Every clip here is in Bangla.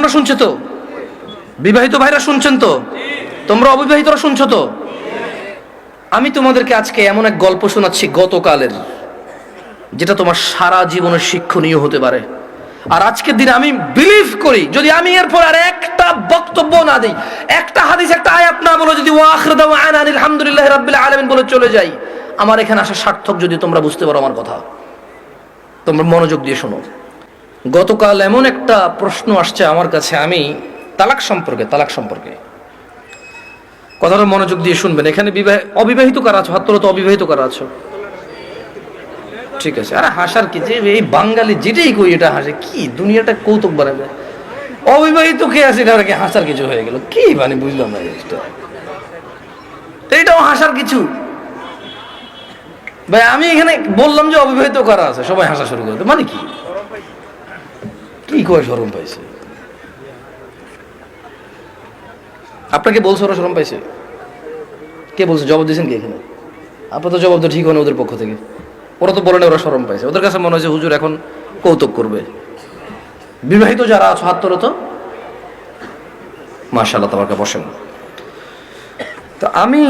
বোনরা শুনছে তো? বিবাহিত ভাইরা শুনছেন তো? তোমরা অবিবাহিতরা শুনছো তো? আমি তোমাদেরকে আজকে এমন এক গল্প শোনাচ্ছি গতকালের, যেটা তোমার সারা জীবনের শিক্ষণীয় হতে পারে। আর আজকের দিনে আমি বিলিভ করি, যদি আমি এরপর আর একটা বক্তব্য না দিই, একটা হাদিস, একটা আয়াত না বলে, যদি ওয়াখির দাওয়ানা আলহামদুলিল্লাহি রাব্বিল আলামিন বলে চলে যাই, আমার এখানে আসা সার্থক। যদি তোমরা বুঝতে পারো আমার কথা, তোমরা মনোযোগ দিয়ে শোনো। গতকাল এমন একটা প্রশ্ন আসছে আমার কাছে, আমি তালাক সম্পর্কে কথাটা মনোযোগ দিয়ে শুনবেন। এখানে অবিবাহিত কারা আছো? হাত তোলো তো। অবিবাহিত কারা আছো? ঠিক আছে। আরে হাসার কি, যে এই বাঙালি যেটাই কই এটা হাসে, কি দুনিয়াটা কৌতুক বানাবে। অবিবাহিত কে আছে এটা কি হাসার কিছু হয়ে গেল? কি মানে বুঝলাম না জিনিসটা। এইটাও হাসার কিছু? ভাই আমি এখানে বললাম যে অবিবাহিত কারা আছে, সবাই হাসা শুরু করতে, মানে কি কি কয় শরম পাইছে? আপনাকে বলছে ওরা শরম পাইছে? কে বলছে? জবাব দিয়েছেন কি এখানে? আপনার তো জবাব তো ঠিক হয় না ওদের পক্ষ থেকে। ওরা তো বলে না ওরা শরম পাইছে। ওদের কাছে মনে হয়েছে হুজুর এখন কৌতুক করবে। বিবাহিত যারা আছো হাত তোলো তো। মাশাআল্লাহ, তোমাকে বসেন। তো আমি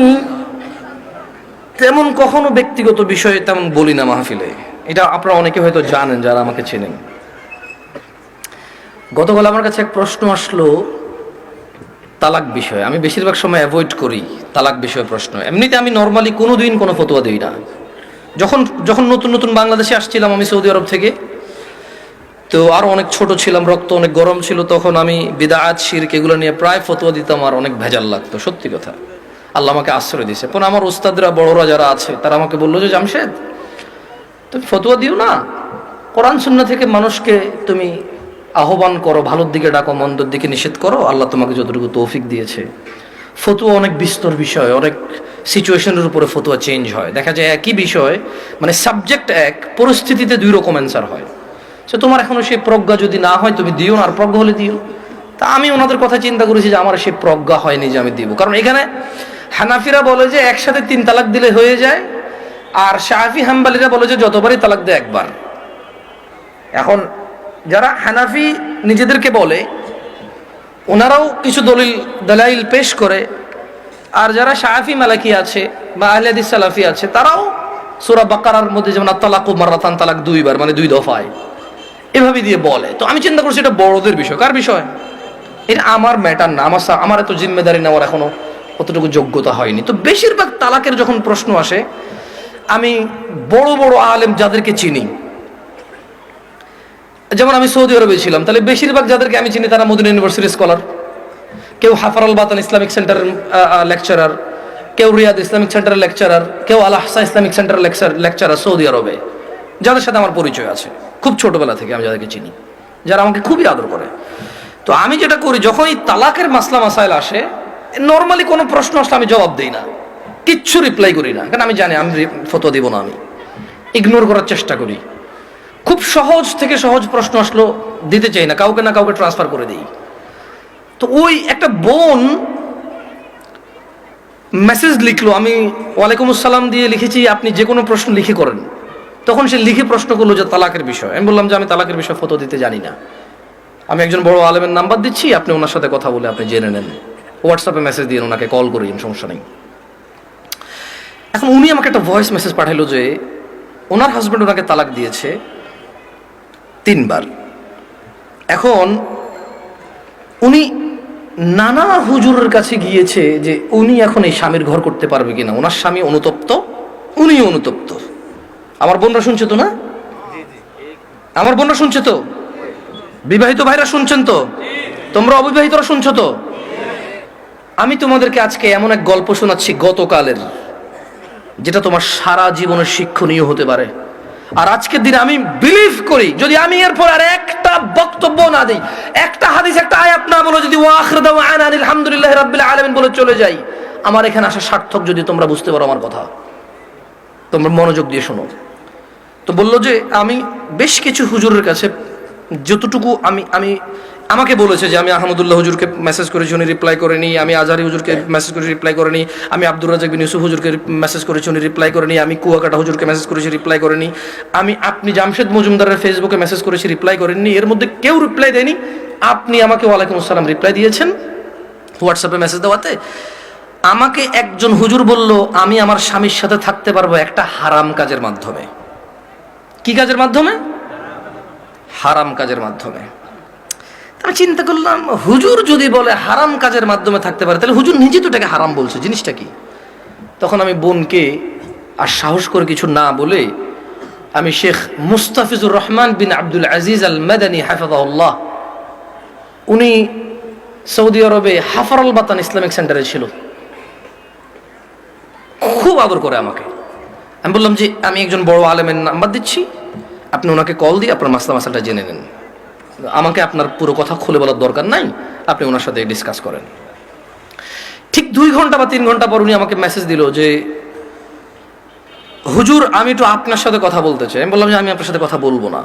তেমন কখনো ব্যক্তিগত বিষয়ে তেমন বলি না মাহফিলে, এটা আপনারা অনেকে হয়তো জানেন যারা আমাকে চেনেন। গতকাল আমার কাছে এক প্রশ্ন আসলো তালাক বিষয়ে। আমি বেশিরভাগ সময় অ্যাভয়েড করি তালাক বিষয়ে প্রশ্ন। এমনিতে আমি নর্মালি কোনোদিন কোনো ফতোয়া দিই না। যখন নতুন বাংলাদেশে আসছিলাম আমি সৌদি আরব থেকে, তো আরো অনেক ছোট ছিলাম, রক্ত অনেক গরম ছিল, তখন আমি বিদআত শিরক এগুলো নিয়ে প্রায় ফতোয়া দিতাম, আর অনেক ভেজাল লাগতো, সত্যি কথা। আল্লাহ আমাকে আশ্রয় দিয়েছে। পরে আমার উস্তাদরা, বড়রা যারা আছে, তারা আমাকে বললো যে জামশেদ তুমি ফতোয়া দিও না, কোরআন সুন্নাহ থেকে মানুষকে তুমি আহ্বান করো, ভালোর দিকে ডাকো, মন্দর দিকে নিষেধ করো। আল্লাহ তোমাকে যতটুকু তৌফিক দিয়েছে। ফতোয়া অনেক বিস্তর বিষয়, অনেক সিচুয়েশনের উপরে ফতোয়া চেঞ্জ হয়। দেখা যায় একই বিষয়, মানে সাবজেক্ট এক, পরিস্থিতিতে দুই রকম অ্যান্সার হয়। সে তোমার এখনো সেই প্রজ্ঞা যদি না হয় তুমি দিও না, আর প্রজ্ঞা হলে দিও। তা আমি ওনাদের কথা চিন্তা করেছি যে আমার সেই প্রজ্ঞা হয়নি যে আমি দিব। কারণ এখানে হানাফিরা বলে যে একসাথে 3 তালাক দিলে হয়ে যায়, আর শাফি হাম্বালিরা বলে যে যতবারই তালাক দেয় একবার। এখন যারা হানাফি নিজেদেরকে বলে, ওনারাও কিছু দলাইল পেশ করে, আর যারা শাফি মালাকি আছে বা আহলে হাদিস সালাফি আছে, তারাও সূরা বাকারার মধ্যে যেমন আত-তালাকু মাররাতান, তালাক 2 বার, মানে 2 দফায়, এভাবে দিয়ে বলে। তো আমি চিন্তা করছি এটা বড়দের বিষয়। কার বিষয়? এটা আমার ম্যাটার না, আমার এত জিম্মেদারি নেওয়ার এখনো অতটুকু যোগ্যতা হয়নি। তো বেশিরভাগ তালাকের যখন প্রশ্ন আসে, আমি বড় আলেম যাদেরকে চিনি, যেমন আমি সৌদি আরবে ছিলাম, তাহলে বেশিরভাগ যাদেরকে আমি চিনি তারা মদিনা ইউনিভার্সিটির স্কলার। কেউ হাফার বাতান ইসলামিক সেন্টারের লেকচারার, কেউ রিয়াদ ইসলামিক সেন্টারের লেকচারার, কেউ আল আহসা ইসলামিক সেন্টারের লেকচারার সৌদি আরবে, যাদের সাথে আমার পরিচয় আছে খুব ছোটবেলা থেকে, আমি যাদেরকে চিনি, যারা আমাকে খুবই আদর করে। তো আমি যেটা করি, যখন এই তালাকের মাসলা মাসাইল আসে, নর্মালি কোনো প্রশ্ন আসলে আমি জবাব দিই না, কিচ্ছু রিপ্লাই করি না, কারণ আমি জানি আমি ফতোয়া দিব না, আমি ইগনোর করার চেষ্টা করি। খুব সহজ থেকে সহজ প্রশ্ন আসলো দিতে চাই না, কাউকে না কাউকে ট্রান্সফার করে দিই। তো ওই একটা বোন মেসেজ লিখলো, আমি ওয়ালাইকুম আসসালাম দিয়ে লিখেছি আপনি যে কোনো প্রশ্ন লিখে করেন। তখন সে লিখে প্রশ্ন করলো যে তালাকের বিষয়। আমি বললাম যে আমি তালাকের বিষয়ে ফতোয়া দিতে জানি না, আমি একজন বড় আলেমের নাম্বার দিচ্ছি, আপনি ওনার সাথে কথা বলে আপনি জেনে নেন, হোয়াটসঅ্যাপে মেসেজ দিয়ে ওনাকে কল করিন, সমস্যা নেই। এখন উনি আমাকে একটা ভয়েস মেসেজ পাঠালো যে ওনার হাজব্যান্ড ওনাকে তালাক দিয়েছে 3 বার। এখন উনি নানা হুজুরের কাছে গিয়েছে যে উনি এখন এই স্বামীর ঘর করতে পারবে কিনা। ওনার স্বামী অনুতপ্ত, উনিও অনুতপ্ত। আমার বোনরা শুনছে তো? না, আমার বোনরা শুনছে তো? বিবাহিত ভাইরা শুনছেন তো? তোমরা অবিবাহিতরা শুনছো তো? আমি তোমাদেরকে আজকে এমন এক গল্প শোনাচ্ছি গতকালের, যেটা তোমার সারা জীবনের শিক্ষণীয় হতে পারে। আর আজকের দিনে আমি বিলিভ করি, যদি আমি এরপর আর একটা বক্তব্য না দিই, একটা হাদিস, একটা আয়াত না বলে, যদি ওয়াখির দাওয়ানা আলহামদুলিল্লাহি রাব্বিল আলামিন বলে চলে যাই, আমার এখানে আসা সার্থক। যদি তোমরা বুঝতে পারো আমার কথা, তোমরা মনোযোগ দিয়ে শোনো। তো বললো যে আমি বেশ কিছু হুজুরের কাছে যতটুকু আমি আমাকে বলেছে যে আমি আহমদুল্লাহ হুজুরকে মেসেজ করেছি, উনি রিপ্লাই করেনি। আমি আজহারি হুজুরকে মেসেজ করেছি, রিপ্লাই করেনি। আমি আব্দুর রাজাক বিন ইউসুফ হুজুরকে মেসেজ করেছি, উনি রিপ্লাই করেনি। আমি কুয়াকাটা হুজুরকে মেসেজ করেছি, রিপ্লাই করেনি। আপনি জামশেদ মজুমদারের ফেসবুকে মেসেজ করেছি, রিপ্লাই করেননি। এর মধ্যে কেউ রিপ্লাই দেয়নি। আপনি আমাকে ওয়ালাইকুম আসসালাম রিপ্লাই দিয়েছেন হোয়াটসঅ্যাপে মেসেজ দেওয়াতে। আমাকে একজন হুজুর বলল আমি আমার স্বামীর সাথে থাকতে পারবো একটা হারাম কাজের মাধ্যমে। কি কাজের মাধ্যমে? হারাম কাজের মাধ্যমে। আমি চিন্তা করলাম, হুজুর যদি বলে হারাম কাজের মাধ্যমে থাকতে পারে, তাহলে হুজুর নিজে তো এটাকে হারাম বলছে, জিনিসটা কি? তখন আমি বোনকে আর সাহস করে কিছু না বলে আমি শেখ মুস্তাফিজুর রহমান বিন আব্দুল আজিজ আল মাদানী হাফিজাহুল্লাহ, উনি সৌদি আরবে হাফারাল বাতান ইসলামিক সেন্টারে ছিল, খুব আদর করে আমাকে। আমি বললাম যে আমি একজন বড় আলেমের নাম্বার দিচ্ছি, আপনি ওনাকে কল দিয়ে আপনার মাসলাটা জেনে নেন, আমাকে আপনার পুরো কথা খুলে বলার দরকার নাই, আপনি ওনার সাথে ডিসকাস করেন। ঠিক 2 ঘন্টা বা 3 ঘন্টা পর উনি আমাকে মেসেজ দিল যে হুজুর আমি একটু আপনার সাথে কথা বলতে চাই। আমি বললাম যে আমি আপনার সাথে কথা বলবো না,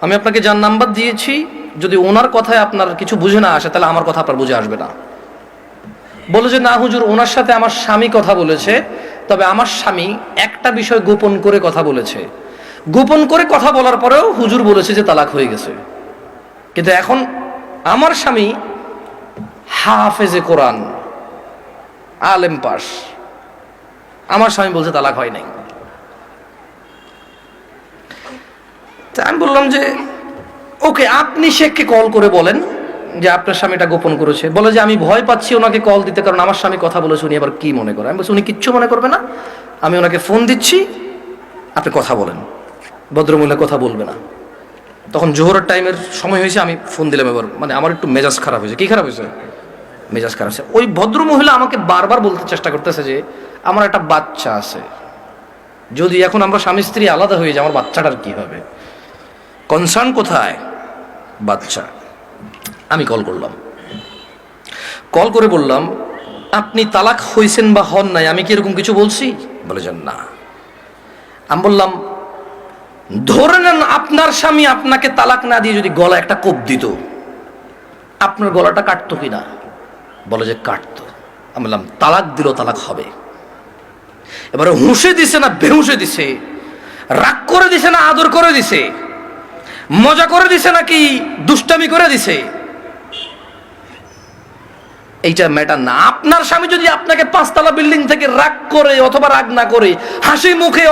আমি আপনাকে যার নাম্বার দিয়েছি যদি ওনার কথায় আপনার কিছু বুঝে না আসে তাহলে আমার কথা আপনার বুঝে আসবে না। বলে যে না হুজুর, ওনার সাথে আমার স্বামী কথা বলেছে, তবে আমার স্বামী একটা বিষয় গোপন করে কথা বলেছে, গোপন করে কথা বলার পরেও হুজুর বলেছে যে তালাক হয়ে গেছে। কিন্তু এখন আমার স্বামী হাফেজে কোরআন, আলেম পাস, আমার স্বামী বলছে তালাক হয় নাই। আমি বললাম যে ওকে, আপনি শেখকে কল করে বলেন যে আপনার স্বামীটা গোপন করেছে। বলে যে আমি ভয় পাচ্ছি ওনাকে কল দিতে, কারণ আমার স্বামী কথা বলেছে, উনি আবার কি মনে করে। আমি বলছি উনি কিচ্ছু মনে করবে না, আমি ওনাকে ফোন দিচ্ছি, আপনি কথা বলেন। ভদ্রমহিলা কথা বলবে না। তখন জোহরের টাইমের সময় হয়েছে, আমি ফোন দিলাম। এবার মানে আমার একটু মেজাজ খারাপ হয়েছে। কি খারাপ হয়েছে? মেজাজ খারাপ হয়েছে। ওই ভদ্রমহিলা আমাকে বারবার বলতে চেষ্টা করতেছে যে আমার একটা বাচ্চা আছে, যদি এখন আমরা স্বামী স্ত্রী আলাদা হয়ে যাই আমার বাচ্চাটার কি হবে? কনসার্ন কোথায়? বাচ্চা। আমি কল করলাম, কল করে বললাম আপনি তালাক হয়েছেন বা হন নাই, আমি কি এরকম কিছু বলছি? বলে যান না। আমি বললাম ধরে নেন আপনার স্বামী আপনাকে তালাক না দিয়ে যদি গলা একটা কোপ দিত, আপনার গলাটা কাটতো কিনা? বলে যে কাটতো। আমি বললাম তালাক দিল, তালাক হবে। এবারে হুঁশে দিছে না বেহুঁশে দিছে, রাগ করে দিছে না আদর করে দিছে, মজা করে দিছে নাকি দুষ্টামি করে দিছে, এইটা ম্যাটার না। আপনার স্বামী যদি আপনাকে 5 তলা বিল্ডিং থেকে রাগ করে অথবা রাগ না করে হাসি মুখে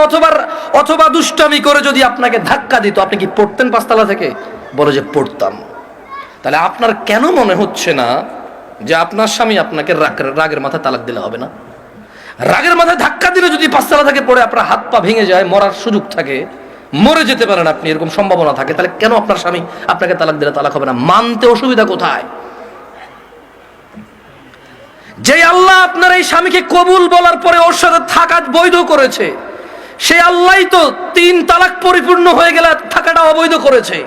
অথবা দুষ্টামি করে যদি আপনাকে ধাক্কা দিত, আপনি কি পড়তেন 5 তলা থেকে? বলে যে পড়তাম। তাহলে আপনার কেন মনে হচ্ছে না যে আপনার স্বামী আপনাকে রাগের মাথায় তালাক দিলে হবে না? রাগের মাথায় ধাক্কা দিলে যদি 5 তলা থেকে পড়ে আপনার হাত পা ভেঙে যায়, মরার সুযোগ থাকে, মরে যেতে পারেন আপনি, এরকম সম্ভাবনা থাকে, তাহলে কেন আপনার স্বামী আপনাকে তালাক দিলে তালাক হবে না? মানতে অসুবিধা কোথায়? যে আল্লাহ আপনার এই স্বামীকে কবুল বলার পরে ওর সাথে থাকা বৈধ করেছে, সেই আল্লাহই তো 3 তালাক পরিপূর্ণ হয়ে গেলে থাকাটা অবৈধ করেছে।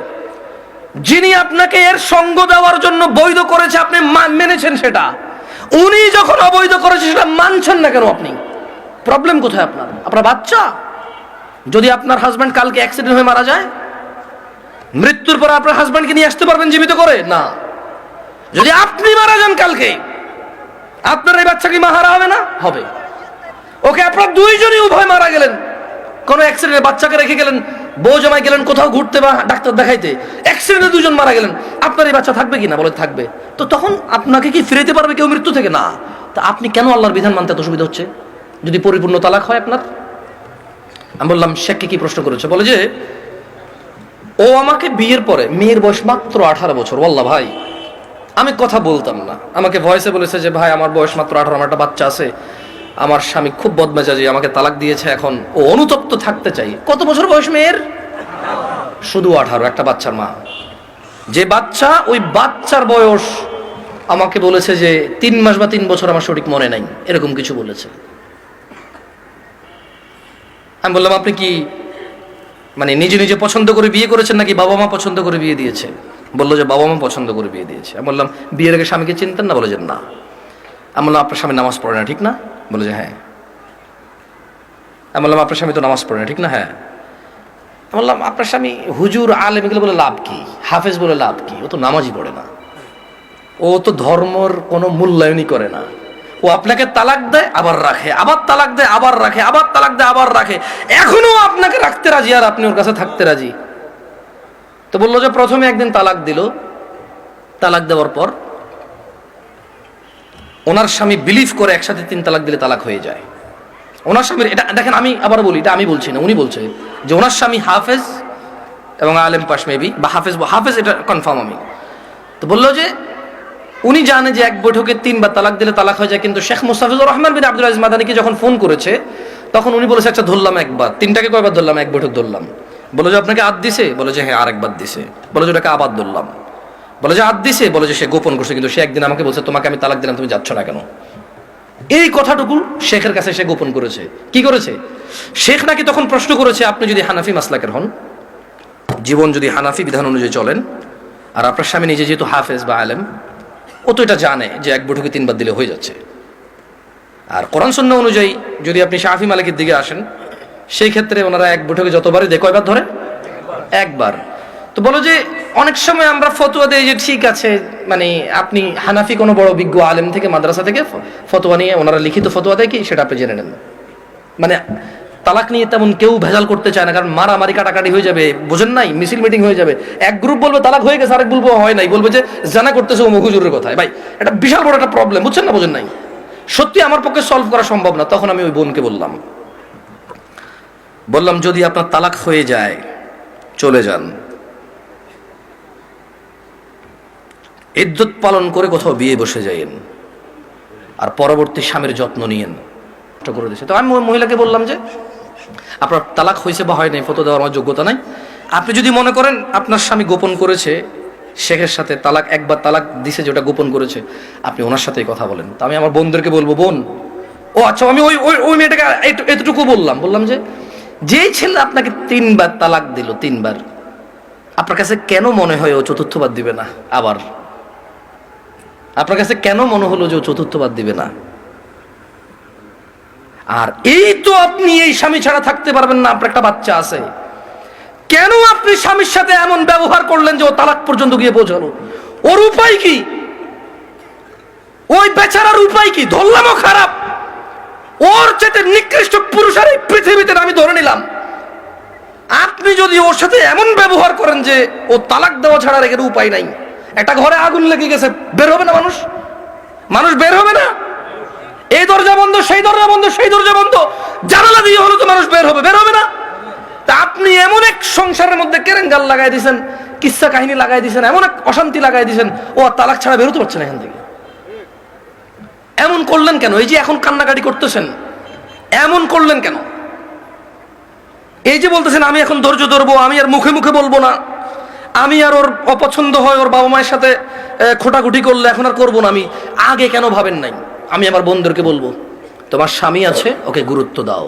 যিনি আপনাকে এর সঙ্গ দেওয়ার জন্য বৈধ করেছে, আপনি মেনেছেন সেটা। উনি যখন অবৈধ করেছে সেটা মানছেন না কেন আপনি? প্রবলেম কোথায় আপনার? আপনার বাচ্চা? যদি আপনার হাজব্যান্ড কালকে অ্যাক্সিডেন্ট হয়ে মারা যায়, মৃত্যুর পর আপনার হাজব্যান্ডকে নিয়ে আসতে পারবেন জীবিত করে? না। যদি আপনি মারা যান কালকে, আপনার এই বাচ্চা কি মাহারা হবে না? হবে। ওকে, আপনার দুইজনই উভয় মারা গেলেন, কোন অ্যাক্সিডেন্টে বাচ্চাকে রেখে গেলেন, বউ জামাই গেলেন কোথাও ঘুরতে বা ডাক্তার দেখাইতে, অ্যাক্সিডেন্টে 2 জন মারা গেলেন, আপনার এই বাচ্চা থাকবে কিনা? বলে থাকবে। তো তখন আপনাকে কি ফিরাতে পারবে কেউ মৃত্যু থেকে? না। তা আপনি কেন আল্লাহর বিধান মানতে এত অসুবিধা হচ্ছে যদি পরিপূর্ণ তালাক হয় আপনার? আমি বললাম শেখকে কি প্রশ্ন করেছে? বলে যে ও আমাকে বিয়ের পরে, মেয়ের বয়স মাত্র 18 বছর, ওয়াল্লাহ ভাই আমি কথা বলতাম না, আমাকে ভয়েসে বলেছে যে ভাই আমার বয়স মাত্র 18, আমার একটা বাচ্চা আছে, আমার স্বামী খুব বদমেজাজি, আমাকে তালাক দিয়েছে, এখন ও অনুতপ্ত থাকতে চাই। কত বছর বয়স মেয়ের? শুধু 18, একটা বাচ্চার মা। যে বাচ্চা, ওই বাচ্চার বয়স আমাকে বলেছে যে 3 মাস বা 3 বছর, আমার সঠিক মনে নাই, এরকম কিছু বলেছে। আমি বললাম আপনি কি মানে নিজে নিজে পছন্দ করে বিয়ে করেছেন নাকি বাবা মা পছন্দ করে বিয়ে দিয়েছে? বললো যে বাবা মা পছন্দ করে বিয়ে দিয়েছে। আমি বললাম বিয়ের আগে স্বামীকে চিনতেন না? বলে যে না। আমি বললাম আপনার স্বামী নামাজ পড়ে না, ঠিক না? বলে যে হ্যাঁ। আমি বললাম আপনার স্বামী তো নামাজ পড়ে না, ঠিক না? হ্যাঁ। আমি বললাম আপনার স্বামী হুজুর আলেম এগুলো বলে লাভ কি? হাফেজ বলে লাভ কি? ও তো নামাজই পড়ে না। ও তো ধর্মর কোনো মূল্যায়নই করে না। ও আপনাকে তালাক দেয় আবার রাখে, আবার তালাক দেয় আবার রাখে, আবার তালাক দেয় আবার রাখে, এখনো আপনাকে রাখতে রাজি আর আপনি ওর কাছে থাকতে রাজি। তো বললো যে প্রথমে একদিন তালাক দিল, তালাক দেওয়ার পর ওনার স্বামী বিলিভ করে একসাথে 3 তালাক দিলে তালাক হয়ে যায়। ওনার স্বামীর এটা দেখেন, আমি আবার বলি, এটা আমি বলছি না, উনি বলছে যে ওনার স্বামী হাফেজ এবং আলেম পাশ মেবি, বা হাফেজ এটা কনফার্ম আমি। তো বললো যে উনি জানে যে এক বৈঠকে 3 বার তালাক দিলে তালাক হয়ে যায়, কিন্তু শেখ মুস্তাফিজুর রহমান বিন আব্দুল আজিজ মাদানীকে যখন ফোন করেছে তখন উনি বলেছে আচ্ছা ধরলাম একবার, 3টাকে কয়বার ধরলাম? এক বৈঠক ধরলাম। বলে যে আপনাকে আদ দিছে? বলে যে হ্যাঁ আরেকবার দিছে। বলে যে ওটাকে আবার ধরলাম। বলে যে আদ দিছে? বলে যে সে গোপন করছে, কিন্তু সে একদিন আমাকে বলছে তোমাকে আমি তালাক দিলাম, তুমি যাচ্ছ না কেন? এই কথাটুকু শেখের কাছে সে গোপন করেছে। কি করেছে? শেখ নাকি তখন প্রশ্ন করেছে আপনি যদি হানাফি মাসলাকের হন, জীবন যদি হানাফি বিধান অনুযায়ী চলেন, আর আপনার স্বামী নিজে যেহেতু হাফেজ বা আলেম, ও তো এটা জানে যে এক বৈঠকে 3 বার দিলে হয়ে যাচ্ছে। আর কোরআন সুন্নাহ অনুযায়ী যদি আপনি শাফি মালিকের দিকে আসেন, সেই ক্ষেত্রে ওনারা এক বৈঠকে যতবারই দেয় কয়বার ধরে? একবার। তো বলো যে অনেক সময় আমরা ফতোয়া দেই যে ঠিক আছে, মানে আপনি হানাফি কোনো বড় বিজ্ঞ আলেম থেকে মাদ্রাসা থেকে ফতোয়া নিয়ে ওনারা লিখিত ফতোয়া দেয় কি সেটা আপনি জেনে নেন। মানে তালাক নিয়ে তেমন কেউ ভেজাল করতে চায় না, কারণ মারামারি কাটাকাটি হয়ে যাবে, বোঝেন নাই, মিছিল মিটিং হয়ে যাবে। এক গ্রুপ বলবে তালাক হয়ে গেছে, আরেক বলবো হয় নাই, বলবে যে জানা করতেছে ও হুজুরের কথায়। ভাই এটা বিশাল বড় একটা প্রবলেম, বুঝছেন না, বোঝেন নাই। সত্যি আমার পক্ষে সলভ করা সম্ভব না। তখন আমি ওই বোনকে বললাম যদি আপনার তালাক হয়ে যায় চলে যান, ইদ্যত পালন করে কোথাও বিয়ে বসে যাইয়েন, আর পরবর্তী স্বামীর যত্ন নিয়েন করে দিয়েছে। তো আমি মহিলাকে বললাম যে আপনার তালাক হয়েছে বা হয় নাই ফটো দেওয়ার আমার যোগ্যতা নাই। আপনি যদি মনে করেন আপনার স্বামী গোপন করেছে শেখের সাথে, তালাক একবার তালাক দিছে যেটা গোপন করেছে, আপনি ওনার সাথেই কথা বলেন। তো আমি আমার বোনদেরকে বলবো, বোন ও আচ্ছা, আমি ওই মেয়েটাকে এতটুকু বললাম যে যেই ছেলে আপনাকে 3 বার তালাক দিল, 3 বার, আপনার কাছে কেন মনে হয় ও 4র্থবার দিবে না? আবার আপনার কাছে কেন মনে হলো যে ও 4র্থবার দিবে না? আর এই তো আপনি এই স্বামী ছাড়া থাকতে পারবেন না, আপনার একটা বাচ্চা আছে, কেন আপনি স্বামীর সাথে এমন ব্যবহার করলেন যে ও তালাক পর্যন্ত গিয়ে পৌঁছালো? ওর উপায় কি? ওই বেচারার উপায় কি? ধরলামও খারাপ, ওর চেয়ে নিকৃষ্ট পুরুষ আর এই পৃথিবীতে আমি ধরে নিলাম। আপনি যদি ওর সাথে এমন ব্যবহার করেন যে ও তালাক দেওয়া ছাড়া রেখে উপায় নাই, একটা ঘরে আগুন লেগে গেছে, বের হবে না মানুষ বের হবে না? এই দরজা বন্ধ, সেই দরজা বন্ধ, সেই দরজা বন্ধ, জানালা দিয়ে হলো তো মানুষ বের হবে না? তা আপনি এমন এক সংসারের মধ্যে কেরেঙ্গাল লাগাই দিয়েছেন, কিচ্ছা কাহিনী লাগাই দিয়েছেন, এমন এক অশান্তি লাগাই দিয়েছেন, ও আর তালাক ছাড়া বেরোতে পারছে না এখান থেকে। এমন করলেন কেন? এই যে এখন কান্নাকাটি করতেছেন, এমন করলেন কেন? এই যে বলতেছেন আমি এখন ধৈর্য ধরবো, আমি আর মুখে মুখে বলবো না, আমি আর ওর অপছন্দ হয় ওর বাবা মায়ের সাথে খোটাখুটি করলে এখন আর করবো না, আমি আগে কেন ভাবেন নাই? আমি আমার বোনদেরকে বলবো তোমার স্বামী আছে, ওকে গুরুত্ব দাও।